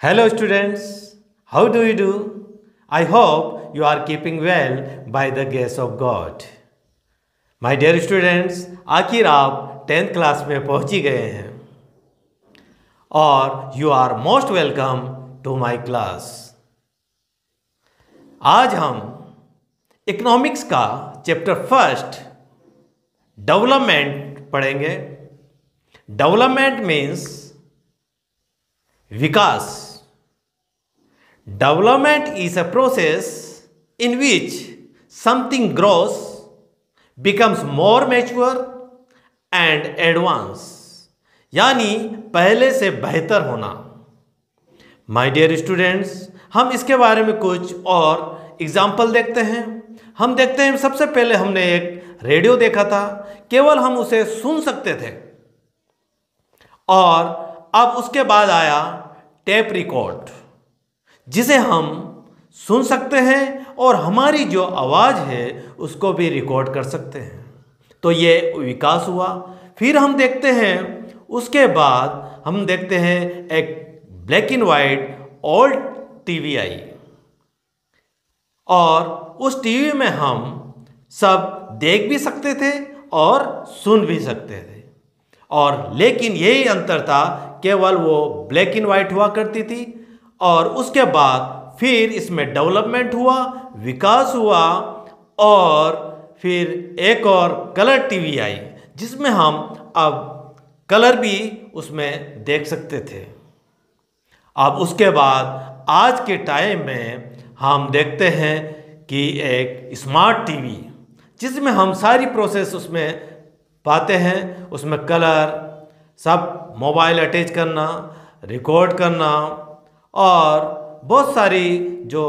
Hello students, how do you do? I hope you are keeping well by the grace of God. My dear students, आखिर आप 10th class में पहुंच ही गए हैं और you are most welcome to my class. आज हम economics का चैप्टर फर्स्ट डेवलपमेंट पढ़ेंगे। डेवलपमेंट मीन्स विकास। Development is a process in which something grows, becomes more mature and advanced, यानी पहले से बेहतर होना। My dear students, हम इसके बारे में कुछ और एग्जाम्पल देखते हैं। हम देखते हैं सबसे पहले हमने एक रेडियो देखा था, केवल हम उसे सुन सकते थे, और अब उसके बाद आया टेप रिकॉर्ड, जिसे हम सुन सकते हैं और हमारी जो आवाज़ है उसको भी रिकॉर्ड कर सकते हैं। तो ये विकास हुआ। फिर हम देखते हैं, उसके बाद हम देखते हैं एक black and white old TV आई, और उस टीवी में हम सब देख भी सकते थे और सुन भी सकते थे, और लेकिन यही अंतर था, केवल वो ब्लैक एंड वाइट हुआ करती थी। और उसके बाद फिर इसमें डेवलपमेंट हुआ, विकास हुआ, और फिर एक और कलर टीवी आई, जिसमें हम अब कलर भी उसमें देख सकते थे। अब उसके बाद आज के टाइम में हम देखते हैं कि एक स्मार्ट टीवी, जिसमें हम सारी प्रोसेस उसमें पाते हैं। उसमें कलर, सब मोबाइल अटैच करना, रिकॉर्ड करना, और बहुत सारी जो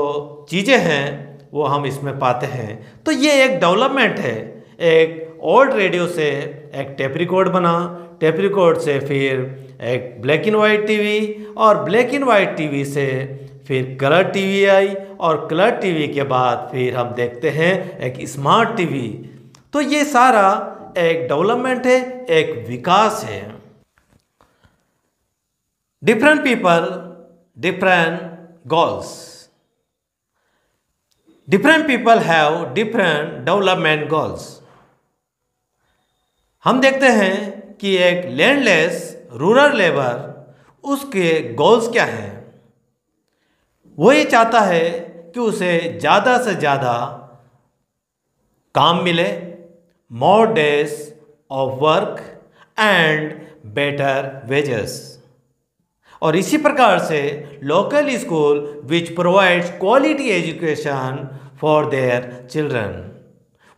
चीज़ें हैं वो हम इसमें पाते हैं। तो ये एक डेवलपमेंट है। एक ओल्ड रेडियो से एक टेप रिकॉर्ड बना, टेप रिकॉर्ड से फिर एक ब्लैक एंड वाइट टीवी, और ब्लैक एंड वाइट टीवी से फिर कलर टीवी आई, और कलर टीवी के बाद फिर हम देखते हैं एक स्मार्ट टीवी। तो ये सारा एक डेवलपमेंट है, एक विकास है। Different people, different goals. Different people have different development goals. हम देखते हैं कि एक लैंडलेस रूरल लेबर, उसके गोल्स क्या हैं। वो ये चाहता है कि उसे ज़्यादा से ज़्यादा काम मिले, more days of work and better wages। और इसी प्रकार से local school which provides quality education for their children,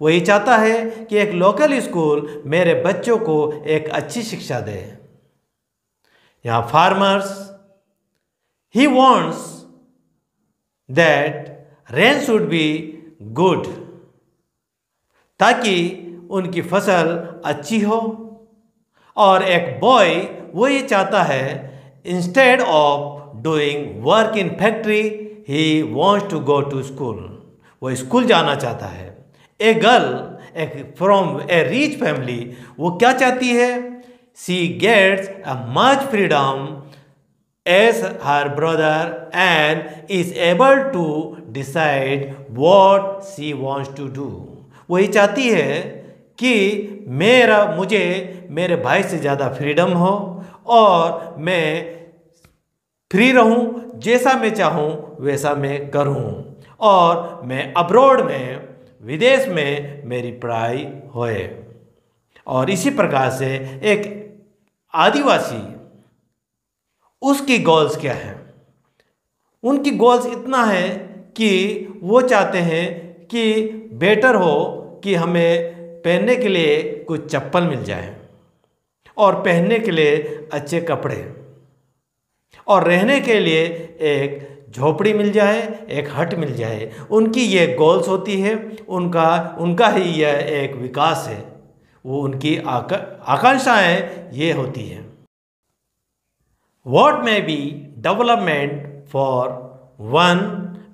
वही चाहता है कि एक लोकल स्कूल मेरे बच्चों को एक अच्छी शिक्षा दे। यहाँ farmers, he wants that rain should be good, ताकि उनकी फसल अच्छी हो। और एक बॉय वो ये चाहता है, instead of doing work in factory, he wants to go to school, वो स्कूल जाना चाहता है। ए गर्ल, एक फ्रॉम ए रिच फैमिली, वो क्या चाहती है, she gets a much freedom as her brother and is able to decide what she wants to do। वही चाहती है कि मुझे मेरे भाई से ज़्यादा फ्रीडम हो, और मैं फ्री रहूं, जैसा मैं चाहूं वैसा मैं करूं, और मैं अब्रॉड में, विदेश में मेरी पढ़ाई होए। और इसी प्रकार से एक आदिवासी, उसकी गोल्स क्या है। उनकी गोल्स इतना है कि वो चाहते हैं कि बेटर हो कि हमें पहनने के लिए कुछ चप्पल मिल जाए, और पहनने के लिए अच्छे कपड़े, और रहने के लिए एक झोपड़ी मिल जाए, एक हट मिल जाए। उनकी ये गोल्स होती है, उनका ही यह एक विकास है। वो उनकी आकांक्षाएं ये होती हैं। What may be development for one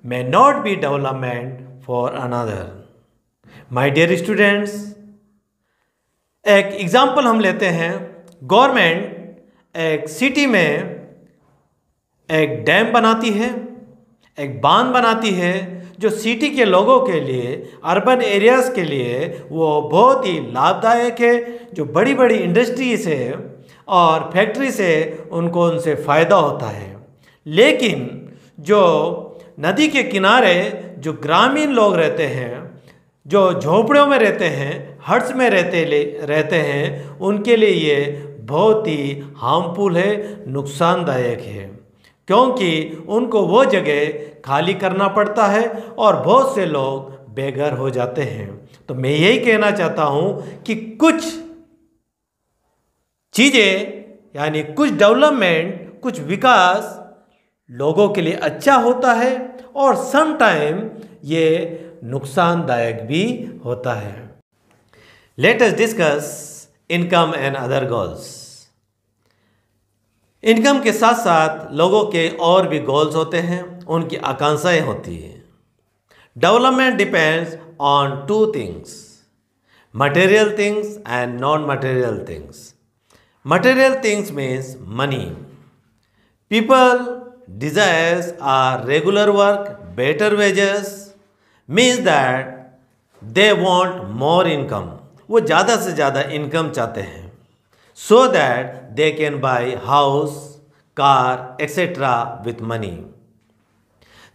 may not be development for another. My dear students, एक एग्जाम्पल हम लेते हैं। गवर्नमेंट एक सिटी में एक डैम बनाती है, एक बांध बनाती है, जो सिटी के लोगों के लिए, अर्बन एरियाज़ के लिए वो बहुत ही लाभदायक है। जो बड़ी बड़ी इंडस्ट्रीज है और फैक्ट्री से उनसे फ़ायदा होता है। लेकिन जो नदी के किनारे जो ग्रामीण लोग रहते हैं, जो झोपड़ियों में रहते हैं, हट्स में रहते हैं, उनके लिए ये बहुत ही हार्मफुल है, नुकसानदायक है, क्योंकि उनको वो जगह खाली करना पड़ता है और बहुत से लोग बेघर हो जाते हैं। तो मैं यही कहना चाहता हूँ कि कुछ चीज़ें यानी कुछ डेवलपमेंट, कुछ विकास लोगों के लिए अच्छा होता है और सम टाइम ये नुकसानदायक भी होता है। Let us discuss income and other goals. Income के साथ साथ लोगों के और भी गोल्स होते हैं, उनकी आकांक्षाएं होती हैं। Development depends on two things, material things and non material things. Material things means money. People desires are regular work, better wages, means that they want more income. वो ज़्यादा से ज़्यादा इनकम चाहते हैं, so that they can buy house, car, etc. with money.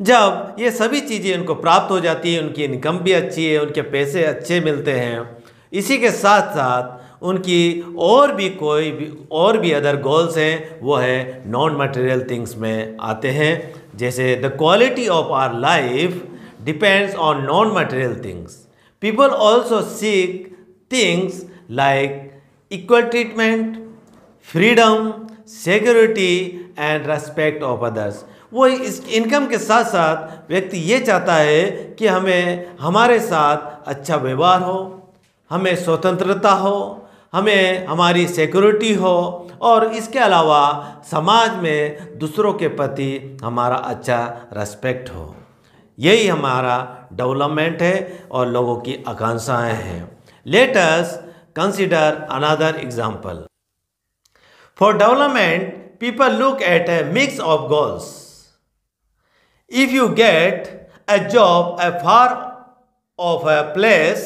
जब ये सभी चीज़ें उनको प्राप्त हो जाती है, उनकी इनकम भी अच्छी है, उनके पैसे अच्छे मिलते हैं, इसी के साथ साथ उनकी और भी अदर गोल्स हैं, वो है नॉन मटेरियल थिंग्स में आते हैं। जैसे the quality of our life depends on non material things. People also seek things like equal treatment, freedom, security and respect of others. वो इस इनकम के साथ साथ व्यक्ति ये चाहता है कि हमारे साथ अच्छा व्यवहार हो, हमें स्वतंत्रता हो, हमें हमारी सिक्योरिटी हो और इसके अलावा समाज में दूसरों के प्रति हमारा अच्छा रेस्पेक्ट हो। यही हमारा डेवलपमेंट है और लोगों की आकांक्षाएं हैं। Let us consider another example. For development people look at A mix of goals. If you get a job far off a place,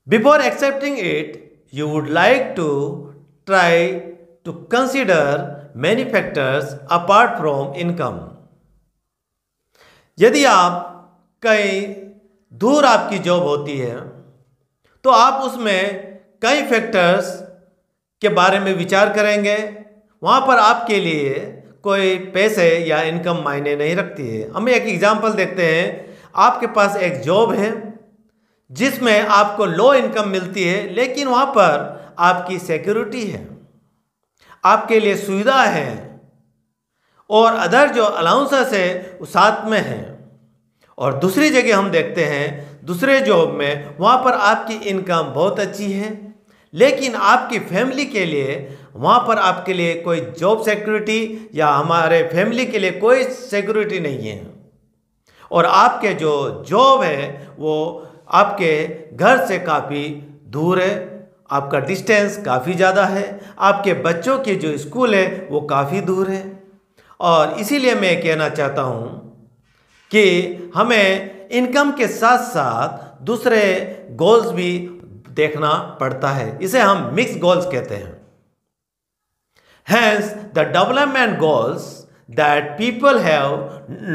before accepting it, you would like to try to consider many factors apart from income. यदि आप कहीं दूर आपकी job होती है तो आप उसमें कई फैक्टर्स के बारे में विचार करेंगे। वहाँ पर आपके लिए कोई पैसे या इनकम मायने नहीं रखती है। हम एक एग्जांपल देखते हैं। आपके पास एक जॉब है जिसमें आपको लो इनकम मिलती है, लेकिन वहाँ पर आपकी सिक्योरिटी है, आपके लिए सुविधा है और अदर जो अलाउंसेस है वो साथ में है। और दूसरी जगह हम देखते हैं, दूसरे जॉब में वहाँ पर आपकी इनकम बहुत अच्छी है, लेकिन आपकी फैमिली के लिए वहाँ पर आपके लिए कोई जॉब सिक्योरिटी या हमारे फैमिली के लिए कोई सिक्योरिटी नहीं है। और आपके जो जॉब है वो आपके घर से काफ़ी दूर है, आपका डिस्टेंस काफ़ी ज़्यादा है, आपके बच्चों की जो स्कूल है वो काफ़ी दूर है। और इसीलिए मैं कहना चाहता हूँ कि हमें इनकम के साथ साथ दूसरे गोल्स भी देखना पड़ता है। इसे हम मिक्स गोल्स कहते हैं। Hence, the development goals that people have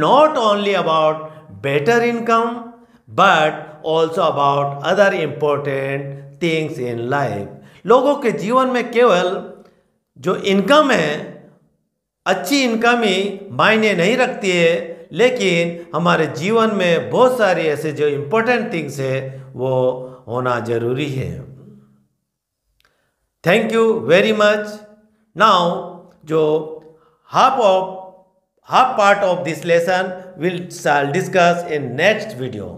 not only about better income but also about other important things in life. लोगों के जीवन में केवल जो इनकम है, अच्छी इनकम ही मायने नहीं रखती है, लेकिन हमारे जीवन में बहुत सारी ऐसे जो इम्पोर्टेंट थिंग्स है वो होना ज़रूरी है। Thank you very much. Now, जो half part of this lesson shall discuss in next video.